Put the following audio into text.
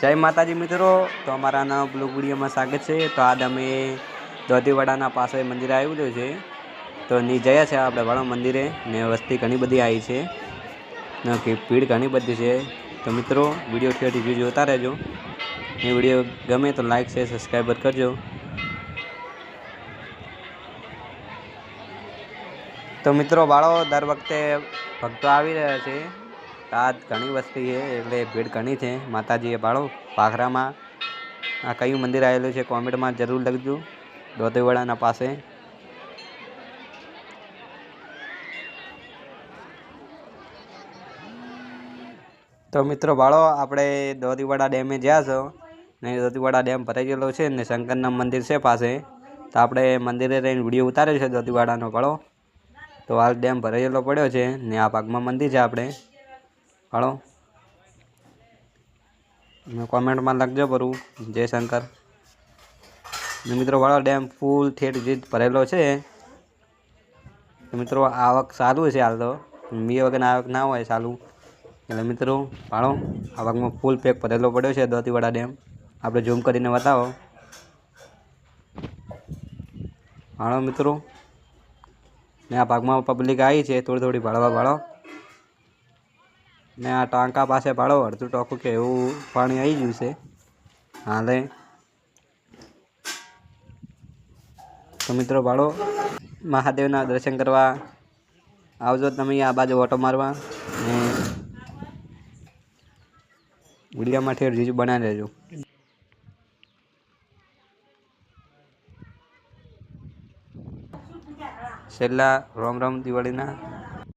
જય માતાજી મિત્રો, તો અમારા નવા બ્લોગ વિડીયોમાં સ્વાગત છે। તો આજ અમે દોધીવાડાના પાસે મંદિરે આવ્યું છે। તો ની જયા છે આપણે વાળા મંદિરે ને વસ્તી ઘણી બધી આવી છે ને કે ભીડ ઘણી બધી છે। તો મિત્રો વિડીયો ઠેઠ જોતા રહેજો। એ વિડીયો ગમે તો લાઈક શેર સબસ્ક્રાઈબર કરજો। તો મિત્રો વાળો દર વખતે ભક્તો આવી રહ્યા છે। आज घनी वस्ती है એટલે ભીડ ઘણી છે। માતાજીએ ભાળો પાખરામાં આ કયું મંદિર આવેલું છે કોમેન્ટમાં જરૂર લખજો દોધીવાડાના પાસે। તો મિત્રો ભાળો આપણે દોધીવાડા ડેમે ગયા છો ને દોધીવાડા ડેમ ભરાઈ ગયેલો છે ને શંકરના મંદિર છે પાસે। તો આપણે મંદિરે રહીને વિડીયો ઉતાર્યો છે દોધીવાડાનો ભાળો। તો હાલ ડેમ ભરાયેલો પડ્યો છે ને આ ભાગમાં મંદિર છે આપણે भाड़ो कॉमेंट में लखजो बरू जय शंकर। मित्रों भाड़ो डेम फूल ठेठ जीत भरेलो है। तो मित्रों आवक चालू है हाल तो मी वगैरह आवक ना हो चालू એટલે मित्रों भाड़ो आवक में फूल पेक भरेलो पड़ो है दोधीवाड़ा डेम। आप जूम कर बताओ भाड़ो मित्रों ने आ भाग में पब्लिक आई है थोड़ी थोड़ी भाड़वा भाड़ो ने आ टाँका पासे भाड़ो अर्धु टोकू के एवं पानी आई गयु से हाल। तो मित्रों भाड़ो महादेव दर्शन करवा आवजो तमे आ बाजू ऑटो मारवा ने वीडियो में ठेर जीजू बना लेजो। छेल्ला राम राम दिवाळी ना।